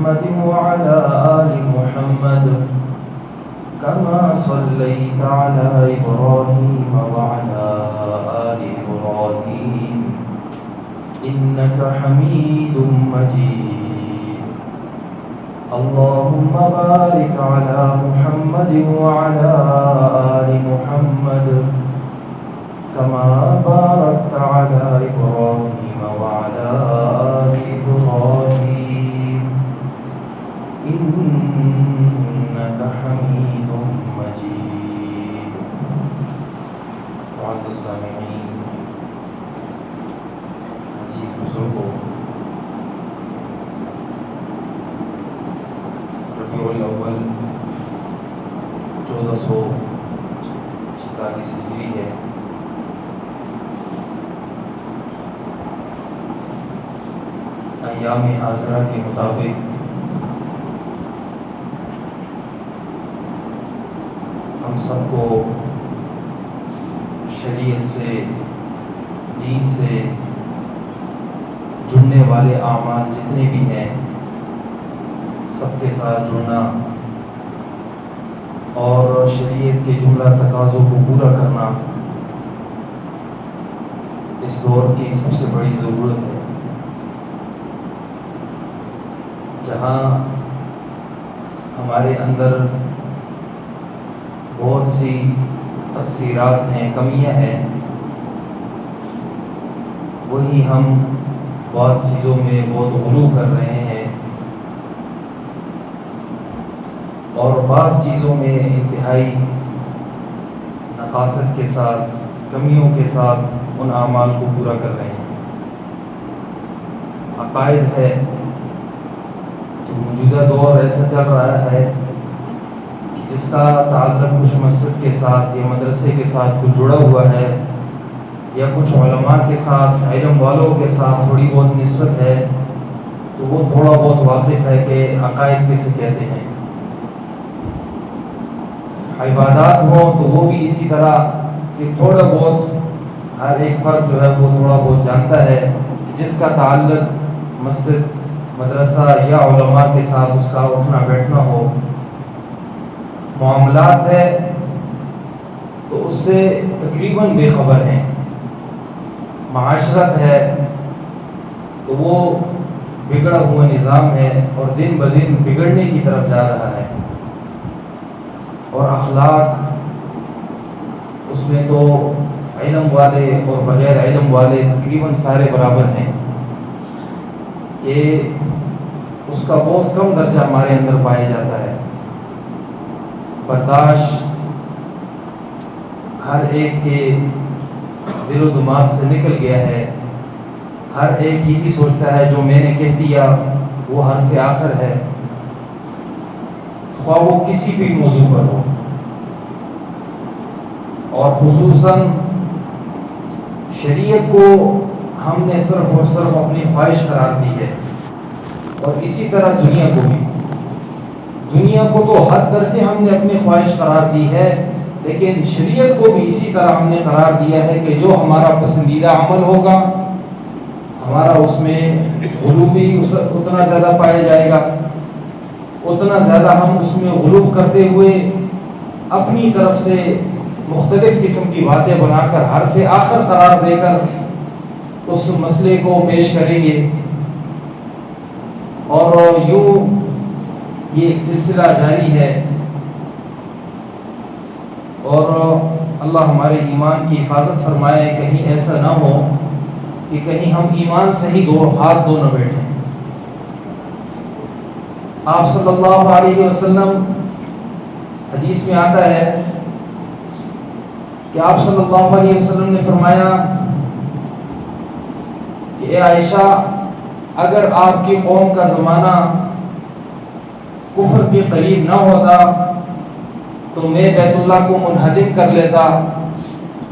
محمد وعلى آل محمد كما صليت على إبراهيم وعلى آل إبراهيم إنك حميد مجيد. اللهم بارك على محمد وعلى آل محمد كما باركت على إبراهيم وعلى آل إبراهيم إنك حميد مجيد. معزز السامعین، عزیز بزرگوں، ربیع الاول 1446 ہجری ہے. ایام حاضرہ کے مطابق ہم سب کو شریعت سے، دین سے جڑنے والے اعمال جتنے بھی ہیں سب کے ساتھ جڑنا اور شریعت کے جملہ تقاضوں کو پورا کرنا اس دور کی سب سے بڑی ضرورت ہے. جہاں ہمارے اندر بہت سی تقصیرات ہیں، کمیاں ہیں، وہی ہم بعض چیزوں میں بہت غلو کر رہے ہیں اور بعض چیزوں میں انتہائی نقاصت کے ساتھ، کمیوں کے ساتھ ان اعمال کو پورا کر رہے ہیں. عقائد ہے تو موجودہ دور ایسا چل رہا ہے کہ جس کا تعلق کچھ مسجد کے ساتھ یا مدرسے کے ساتھ کچھ جڑا ہوا ہے یا کچھ علماء کے ساتھ، علم والوں کے ساتھ تھوڑی بہت نسبت ہے تو وہ تھوڑا بہت واقف ہے کہ عقائد کسے کہتے ہیں. عبادات ہوں تو وہ بھی اسی طرح کہ تھوڑا بہت ہر ایک فرد جو ہے وہ تھوڑا بہت جانتا ہے کہ جس کا تعلق مسجد، مدرسہ یا علماء کے ساتھ اس کا اٹھنا بیٹھنا ہو. معاملات ہے تو اس سے تقریباً بے خبر ہیں. معاشرت ہے تو وہ بگڑا ہوا نظام ہے اور دن بدن بگڑنے کی طرف جا رہا ہے. اور اخلاق، اس میں تو علم والے اور بغیر علم والے تقریباً سارے برابر ہیں کہ اس کا بہت کم درجہ ہمارے اندر پایا جاتا ہے. برداشت ہر ایک کے دل و دماغ سے نکل گیا ہے. ہر ایک یہی سوچتا ہے جو میں نے کہہ دیا وہ حرف آخر ہے، خواہ وہ کسی بھی موضوع پر ہو. اور خصوصاً شریعت کو ہم نے صرف اور صرف اپنی خواہش قرار دی ہے اور اسی طرح دنیا کو بھی. دنیا کو تو حد درجے ہم نے اپنی خواہش قرار دی ہے، لیکن شریعت کو بھی اسی طرح ہم نے قرار دیا ہے کہ جو ہمارا پسندیدہ عمل ہوگا ہمارا اس میں غلو بھی اتنا زیادہ پایا جائے گا، اتنا زیادہ ہم اس میں غلو کرتے ہوئے اپنی طرف سے مختلف قسم کی باتیں بنا کر حرف آخر قرار دے کر اس مسئلے کو پیش کریں گے. اور یوں یہ ایک سلسلہ جاری ہے. اور اللہ ہمارے ایمان کی حفاظت فرمائے، کہیں ایسا نہ ہو کہ کہیں ہم ایمان سے ہی ہاتھ دھو نہ بیٹھیں. آپ صلی اللہ علیہ وسلم، حدیث میں آتا ہے کہ آپ صلی اللہ علیہ وسلم نے فرمایا کہ اے عائشہ، اگر آپ کی قوم کا زمانہ کفر کے قریب نہ ہوتا تو میں بیت اللہ کو منہدم کر لیتا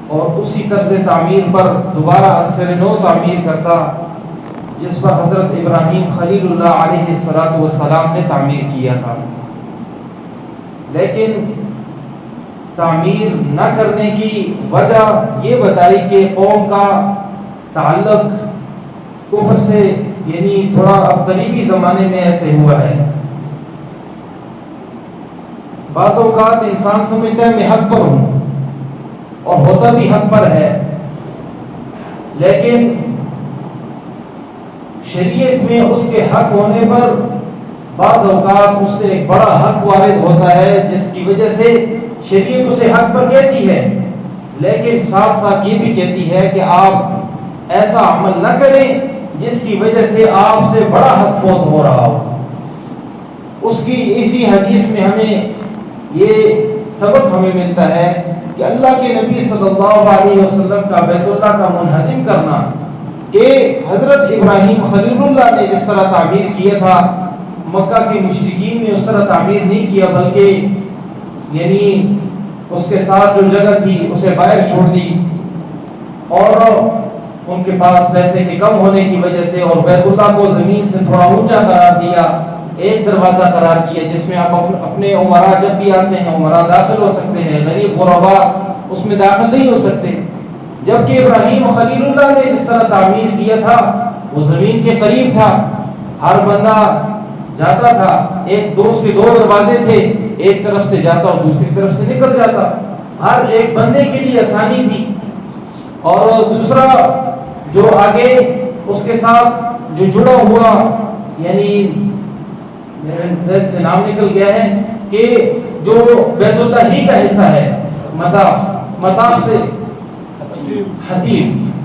اور اسی طرز تعمیر پر دوبارہ اثر نو تعمیر کرتا جس پر حضرت ابراہیم خلیل اللہ علیہ السلام نے تعمیر کیا تھا. لیکن تعمیر نہ کرنے کی وجہ یہ بتائی کہ قوم کا تعلق کفر سے یعنی تھوڑا اب قریبی زمانے میں ایسے ہوا ہے بعض اوقات انسان سمجھتا ہے میں حق پر ہوں اور ہوتا بھی حق پر ہے، لیکن شریعت میں اس کے حق ہونے پر بعض اوقات اس سے ایک بڑا حق وارد ہوتا ہے، جس کی وجہ سے شریعت اسے حق پر کہتی ہے، لیکن ساتھ ساتھ یہ بھی کہتی ہے کہ آپ ایسا عمل نہ کریں جس کی وجہ سے آپ سے بڑا حق فوت ہو رہا ہو۔ اس کی اسی حدیث میں ہمیں یہ سبق ہمیں ملتا ہے کہ اللہ کے نبی صلی اللہ علیہ وسلم کا بیت اللہ کا منہدم کرنا، کہ حضرت ابراہیم خلیل اللہ نے جس طرح تعمیر کیا تھا، مکہ کے مشرکین نے اس طرح تعمیر نہیں کیا، بلکہ یعنی اس کے ساتھ جو جگہ تھی اسے باہر چھوڑ دی، اور ان کے پاس پیسے کے کم ہونے کی وجہ سے اور بیت اللہ کو زمین سے تھوڑا اونچا قرار دیا، ایک دروازہ قرار دیا جس میں آپ اپنے عمرہ جب بھی آتے ہیں عمرہ داخل ہو سکتے ہیں، غریب غربا اس میں داخل نہیں ہو سکتے۔ جبکہ ابراہیم خلیل اللہ نے جس طرح تعمیر کیا تھا وہ زمین کے قریب تھا، ہر بندہ جاتا تھا، ایک دوست کے 2 دروازے تھے، ایک طرف سے جاتا اور دوسری طرف سے نکل جاتا، ہر ایک بندے کے لیے آسانی تھی۔ اور دوسرا جو آگے اس کے ساتھ جو جڑا ہوا، یعنی میرے ذہن سے نام نکل گیا ہے، کہ جو بیت اللہ ہی کا حصہ ہے، مطاف سے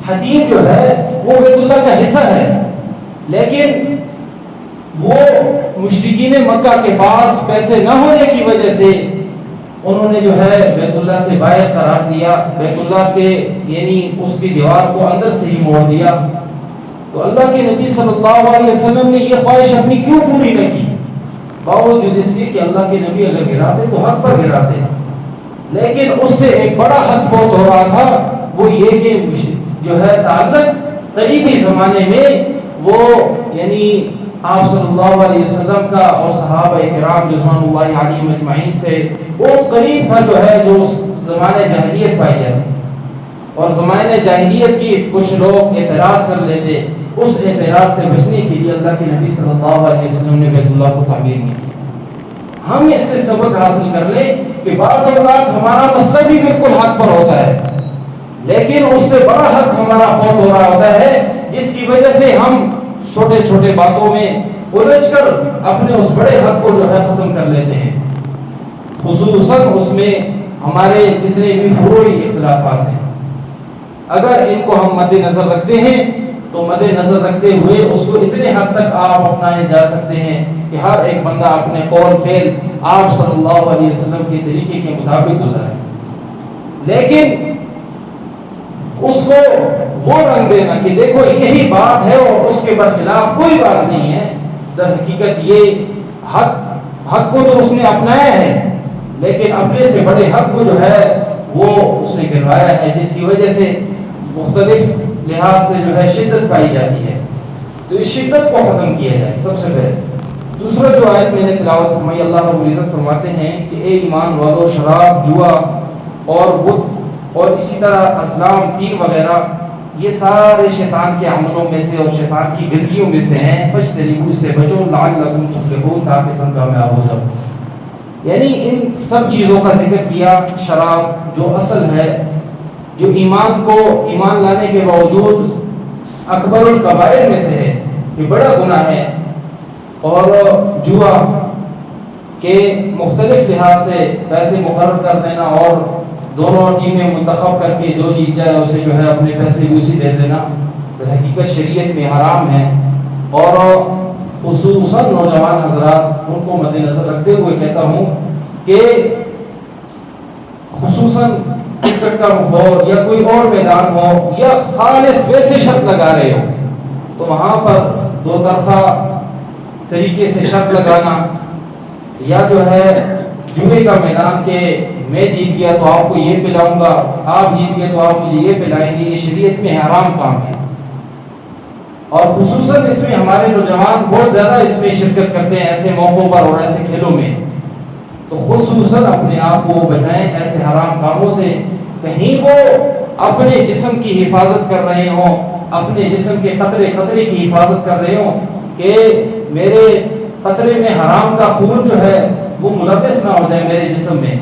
حتیم جو ہے وہ بیت اللہ کا حصہ ہے، لیکن وہ مشرکین مکہ کے پاس پیسے نہ ہونے کی وجہ سے انہوں نے جو ہے بیت اللہ سے باہر قرار دیا، بیت اللہ کے یعنی اس کی دیوار کو اندر سے ہی موڑ دیا۔ تو اللہ کے نبی صلی اللہ علیہ وسلم نے یہ خواہش اپنی کیوں پوری نہ کی، باوجود اس کے کہ اللہ کے نبی اگر گراتے تو حق پر گراتے، لیکن اس سے ایک بڑا حق فوت ہو رہا تھا، وہ یہ کہ جو ہے تعلق قریبی زمانے میں وہ یعنی آپ صلی اللہ علیہ وسلم کا اور صحابہ کرام رضوان اللہ علیہم اجمعین سے بہت قریب تھا، جو ہے جو اس زمانے جاہلیت پائی جاتی، اور زمانے جاہلیت کی کچھ لوگ اعتراض کر لیتے، اس اعتراض سے بچنے کے لیے اللہ کے نبی صلی اللہ علیہ وسلم نے بیت اللہ کو تعمیر نہیں کی۔ ہم اس سے سبق حاصل کر لیں کہ بعض اوقات ہمارا مسئلہ بھی بالکل حق پر ہوتا ہے، لیکن اس سے بڑا حق ہمارا فوت ہو رہا ہوتا ہے، جس کی وجہ سے ہم چھوٹے چھوٹے باتوں میں الجھ کر اپنے اس بڑے حق کو جو ہے ختم کر لیتے ہیں، خصوصاً اس میں ہمارے جتنے بھی فروعی اختلافات ہیں۔ اگر ان کو ہم مد نظر رکھتے ہیں تو مد نظر رکھتے ہوئے اس کو اتنے حد تک آپ اپنائے جا سکتے ہیں کہ ہر ایک بندہ اپنے قول فعل آپ صلی اللہ علیہ وسلم کے طریقے کے مطابق گزارے، لیکن اس کو وہ رنگ دینا کہ دیکھو یہی بات ہے اور اس کے برخلاف کوئی بات نہیں ہے، در حقیقت یہ حق کو تو اس نے اپنایا ہے، لیکن اپنے سے بڑے حق کو جو ہے وہ اس نے گروایا ہے، جس کی وجہ سے مختلف لحاظ سے جو ہے شدت پائی جاتی ہے۔ تو اس شدت کو ختم کیا جائے سب سے پہلے۔ دوسرا جو آیت میں نے تلاوت فرمائی، اللہ رب العزت فرماتے ہیں کہ اے ایمان والو، شراب، جوا اور بت اور اسی طرح ازلام، تیر وغیرہ، یہ سارے شیطان کے عملوں میں سے اور شیطان کی گندگیوں میں سے ہیں، فاجتنبوہ سے بچو لعلکم تفلحون، تاکہ تم کامیاب ہو جاؤ۔ یعنی ان سب چیزوں کا ذکر کیا۔ شراب جو اصل ہے، جو ایمان لانے کے باوجود اکبر الکبائر میں سے ہے کہ بڑا گناہ ہے، اور جوا کے مختلف لحاظ سے پیسے مقرر کر دینا اور دونوں ٹیمیں منتخب کر کے جو جیت جائے اسے جو ہے اپنے پیسے اسی دے دینا، حقیقت شریعت میں حرام ہے، اور خصوصاً نوجوان حضرات ان کو مد نظر رکھتے ہوئے کہتا ہوں کہ خصوصاً کرکٹ کا ہو یا کوئی اور میدان ہو یا خالص ویسے شرط لگا رہے ہو تو وہاں پر دو طرفہ طریقے سے شرط لگانا، یا جو ہے جمعے کا میدان کے میں جیت گیا تو آپ کو یہ پلاؤں گا، آپ جیت گئے تو آپ مجھے یہ پلائیں گے، یہ شریعت میں حرام کام ہے، اور خصوصاً اس میں ہمارے نوجوان بہت زیادہ اس میں شرکت کرتے ہیں ایسے موقعوں پر اور ایسے کھیلوں میں، تو خصوصاً اپنے آپ کو بچائیں ایسے حرام کاموں سے، کہیں وہ اپنے جسم کی حفاظت کر رہے ہوں، اپنے جسم کے خطرے کی حفاظت کر رہے ہوں کہ میرے قطرے میں حرام کا خون جو ہے وہ ملوث نہ ہو جائے میرے جسم میں.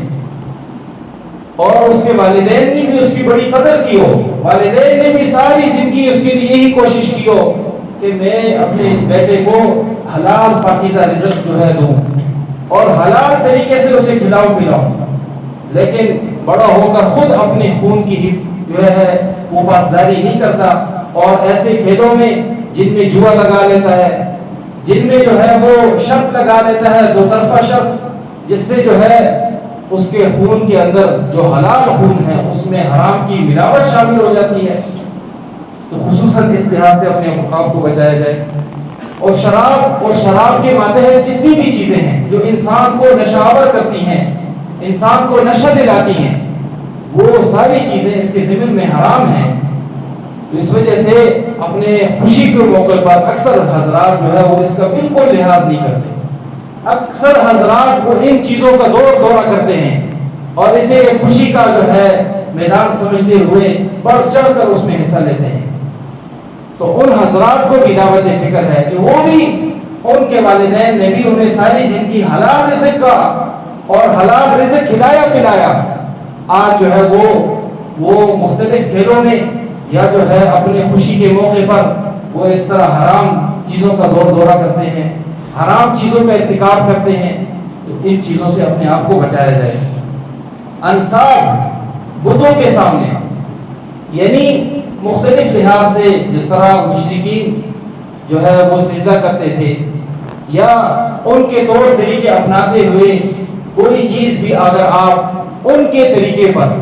اور اس کے والدین نے بھی اس کی بڑی قدر کی ہو, والدین نے بھی ساری زندگی اس کے لیے یہی کوشش کی ہو کہ میں اپنے بیٹے کو حلال پاکیزہ رزق جو ہے دوں اور حلال طریقے سے اسے کھلاؤں پلاؤں, لیکن بڑا ہو کر خود اپنے خون کی جو ہے وہ پاسداری نہیں کرتا, اور ایسے کھیلوں میں جن میں جوا لگا لیتا ہے, جن میں جو ہے وہ شرط لگا لیتا ہے, دو طرفہ شرط, جس سے جو ہے اس کے خون کے اندر جو حلال خون ہے اس میں حرام کی ملاوٹ شامل ہو جاتی ہے. تو خصوصاً اس لحاظ سے اپنے اوقات کو بچایا جائے. اور شراب کے ماتحت جتنی بھی چیزیں ہیں جو انسان کو نشاور کرتی ہیں, انسان کو نشہ دلاتی ہیں, وہ ساری چیزیں اس کے ضمن میں حرام ہیں. اس وجہ سے اپنے خوشی کے موقع پر اکثر حضرات جو ہے وہ اس کا بالکل لحاظ نہیں کرتے. اکثر حضرات وہ ان چیزوں کا دورہ کرتے ہیں اور اسے خوشی کا جو ہے میدان سمجھتے ہوئے بڑھ چڑھ کر اس میں حصہ لیتے ہیں. تو ان حضرات کو بھی دعوت فکر ہے کہ وہ بھی, ان کے والدین نے بھی انہیں ساری زندگی حلال رزق کا اور حلال رزق کھلایا پلایا, آج جو ہے وہ مختلف کھیلوں میں یا جو ہے اپنے خوشی کے موقع پر وہ اس طرح حرام چیزوں کا دورہ کرتے ہیں, حرام چیزوں کا ارتکاب کرتے ہیں. تو ان چیزوں سے اپنے آپ کو بچایا جائے. انصاب بتوں کے سامنے, یعنی مختلف لحاظ سے جس طرح مشرکین جو ہے وہ سجدہ کرتے تھے, یا ان کے طور طریقے اپناتے ہوئے کوئی چیز بھی اگر آپ ان کے طریقے پر,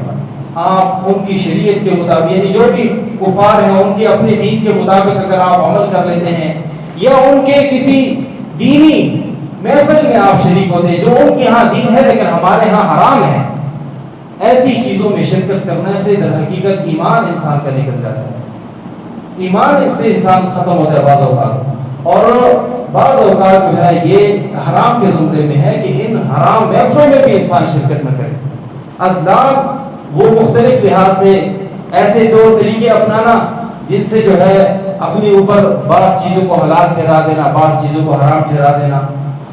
آپ ان کی شریعت کے مطابق, یعنی جو بھی کفار ہیں ان کے اپنے دین کے مطابق اگر آپ عمل کر لیتے ہیں, یا ان کے کسی دینی محفل میں آپ شریک ہوتے ہیں جو ان کے ہاں دین ہے لیکن ہمارے ہاں حرام ہے, ایسی چیزوں میں شرکت کرنے سے در حقیقت ایمان انسان کا نکل جاتا ہے. ایمان سے انسان ختم ہوتا ہے بعض اوقات, اور بعض اوقات جو ہے یہ حرام کے زمرے میں ہے کہ ان حرام محفلوں میں بھی انسان شرکت نہ کرے. اسباب وہ مختلف لحاظ سے ایسے طور طریقے اپنانا جن سے جو ہے اپنے اوپر بعض چیزوں کو حلال ٹھہرا دینا, بعض چیزوں کو حرام ٹھہرا دینا.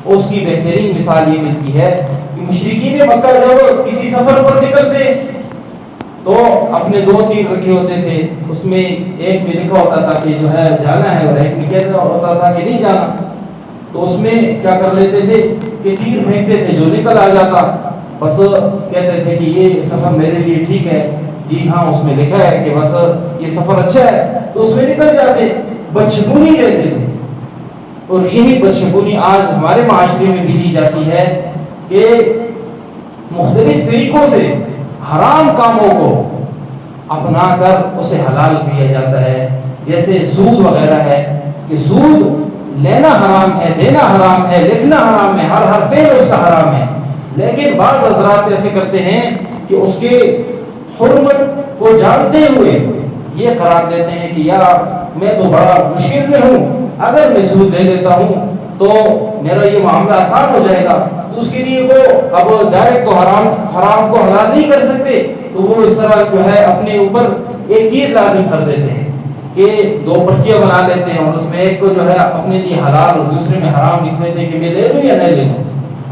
اس کی بہترین مثال یہ ملتی ہے کہ مشرکین مکہ جب کسی سفر پر نکلتے تو اپنے 2 تیر رکھے ہوتے تھے, اس میں ایک میں لکھا ہوتا تھا کہ جو ہے جانا ہے اور ایک میں کہنا ہوتا تھا کہ نہیں جانا. تو اس میں کیا کر لیتے تھے کہ تیر پھینکتے تھے, جو نکل آ جاتا بس کہتے تھے کہ یہ سفر میرے لیے ٹھیک ہے, جی ہاں اس میں لکھا ہے کہ بس یہ سفر اچھا ہے, تو اس میں نکل جاتے, بدشگونی لیتے تھے. اور یہی بدشگونی آج ہمارے معاشرے میں بھی دی جاتی ہے کہ مختلف طریقوں سے حرام کاموں کو اپنا کر اسے حلال کیا جاتا ہے. جیسے سود وغیرہ ہے کہ سود لینا حرام ہے, دینا حرام ہے, لکھنا حرام ہے, ہر فعل اس کا حرام ہے, لیکن بعض حضرات ایسے کرتے ہیں کہ اس کے حرمت کو جانتے ہوئے یہ قرار دیتے ہیں کہ یار میں تو بڑا مشکل میں ہوں, اگر میں سود لے لیتا ہوں تو میرا یہ معاملہ آسان ہو جائے گا. تو اس کے لیے وہ اب ڈائریکٹ تو حرام کو حلال نہیں کر سکتے, تو وہ اس طرح جو ہے اپنے اوپر ایک چیز لازم کر دیتے ہیں کہ 2 پرچیاں بنا لیتے ہیں, اور اس میں ایک کو جو ہے اپنے لیے حلال اور دوسرے میں حرام لکھ دیتے ہیں کہ میں لے لوں یا نہیں لے لوں.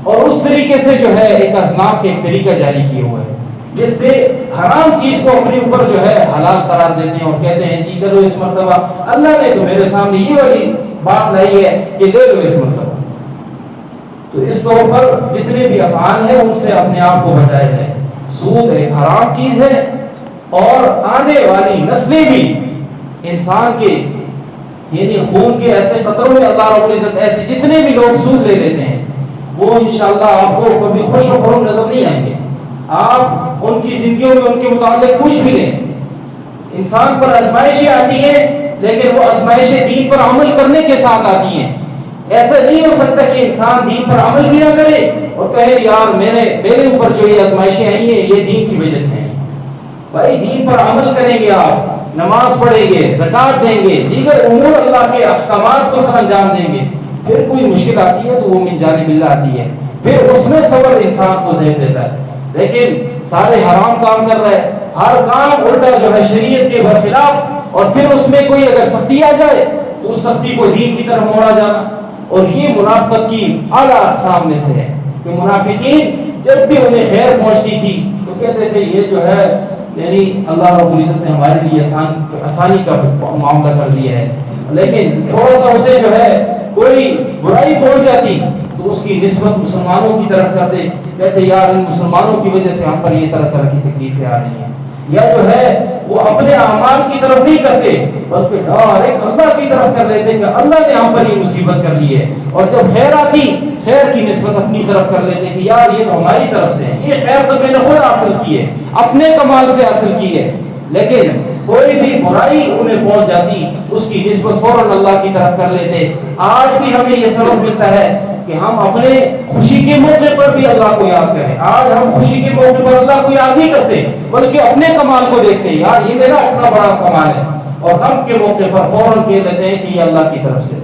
اور اس طریقے سے جو ہے ایک اصناف کے ایک طریقہ جاری کیا ہوا ہے جس سے حرام چیز کو اپنے اوپر جو ہے حلال قرار دیتے ہیں, اور کہتے ہیں جی چلو اس مرتبہ اللہ نے تو میرے سامنے یہ والی بات لائی ہے کہ لے لو اس مرتبہ. تو اس طور پر جتنے بھی افعال ہیں ان سے اپنے آپ کو بچایا جائے. سود ایک حرام چیز ہے, اور آنے والی نسلیں بھی انسان کے یعنی خون کے ایسے قطروں میں اللہ رب العزت ایسے جتنے بھی لوگ سود لے لیتے ہیں وہ انشاءاللہ آپ کو کبھی خوش و خرم نظر نہیں آئیں گے. آپ ان کی زندگیوں میں ان کے متعلق کچھ بھی لیں, انسان پر آزمائشیں آتی ہیں لیکن وہ آزمائشیں دین پر عمل کرنے کے ساتھ آتی ہیں. ایسا نہیں ہو سکتا کہ انسان دین پر عمل بھی نہ کرے اور کہے یار میرے اوپر جو یہ آزمائشیں آئی ہیں یہ دین کی وجہ سے ہیں. بھائی دین پر عمل کریں گے, آپ نماز پڑھیں گے, زکوٰۃ دیں گے, دیگر امور اللہ کے احکامات کو سر انجام دیں گے, پھر کوئی مشکل آتی ہے تو وہ من جانب اللہ آتی ہے, پھر اس میں صبر انسان کو زیب دیتا ہے. لیکن سارے حرام کام کر رہے, ہر کام الٹا جو ہے شریعت کے برخلاف, اور پھر اس میں کوئی اگر سختی آ جائے تو اس سختی کو دین کی طرف موڑا جانا, اور یہ منافقت کی اعلیٰ اقسام میں سے ہے. کہ منافقین جب بھی انہیں خیر پہنچتی تھی تو کہتے تھے یہ جو ہے یعنی اللہ رب العزت نے ہمارے لیے آسانی کا معاملہ کر دیا ہے، لیکن تھوڑا سا اسے جو ہے کوئی برائی پہنچ جاتی تو اس کی نسبت مسلمانوں کی طرف کرتے، کہتے یار ان مسلمانوں کی وجہ سے ہم پر یہ طرح طرح کی تکلیفیں آ رہی ہیں، یا جو ہے وہ اپنے اعمال کی طرف نہیں کرتے بلکہ ڈائریکٹ اللہ کی طرف کر لیتے کہ اللہ نے ہم پر یہ مصیبت کر لی ہے، اور جب خیر آتی خیر کی نسبت اپنی طرف کر لیتے کہ یار یہ تو ہماری طرف سے ہے، یہ خیر تو میں نے خود حاصل کی ہے، اپنے کمال سے حاصل کی ہے، لیکن کوئی بھی برائی انہیں پہنچ جاتی اس کی نسبت فوراً اللہ کی طرف کر لیتے۔ آج بھی ہمیں یہ سبق ملتا ہے کہ ہم اپنے خوشی کے موقع پر بھی اللہ کو یاد کریں۔ آج ہم خوشی کے موقع پر اللہ کو یاد نہیں کرتے بلکہ اپنے کمال کو دیکھتے ہیں، یار یہ میرا اپنا بڑا کمال ہے، اور غم کے موقع پر فوراً کہہ لیتے ہیں کہ یہ اللہ کی طرف سے۔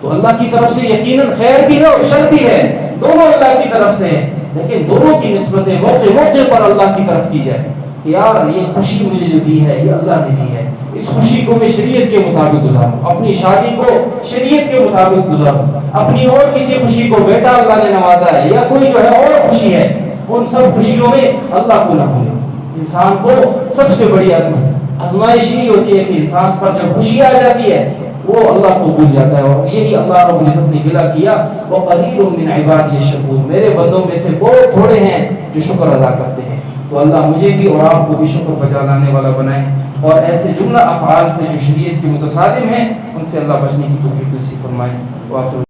تو اللہ کی طرف سے یقیناً خیر بھی ہے اور شر بھی ہے، دونوں اللہ کی طرف سے ہیں، لیکن دونوں کی نسبتیں موقع موقع پر اللہ کی طرف کی جائے کہ یار یہ خوشی مجھے جو دی ہے یہ اللہ نے دی ہے، اس خوشی کو میں شریعت کے مطابق گزاروں، اپنی شادی کو شریعت کے مطابق گزاروں، اپنی اور کسی خوشی کو بیٹا اللہ نے نوازا ہے یا کوئی جو ہے اور خوشی ہے، ان سب خوشیوں میں اللہ کو نہ بھولے۔ انسان کو سب سے بڑی آزمائش یہی ہوتی ہے کہ انسان پر جب خوشی آ جاتی ہے وہ اللہ کو بھول جاتا ہے، اور یہی اللہ رب العزت نے گلہ کیا وَقَلِيلٌ مِّنْ عِبَادِيَ الشَّكُورُ، میرے بندوں میں سے بہت تھوڑے ہیں جو شکر ادا کرتے ہیں۔ تو اللہ مجھے بھی اور آپ کو بھی شکر بجا لانے والا بنائے، اور ایسے جملہ افعال سے جو شریعت کے متصادم ہیں ان سے اللہ بچنے کی توفیق نصیب فرمائے۔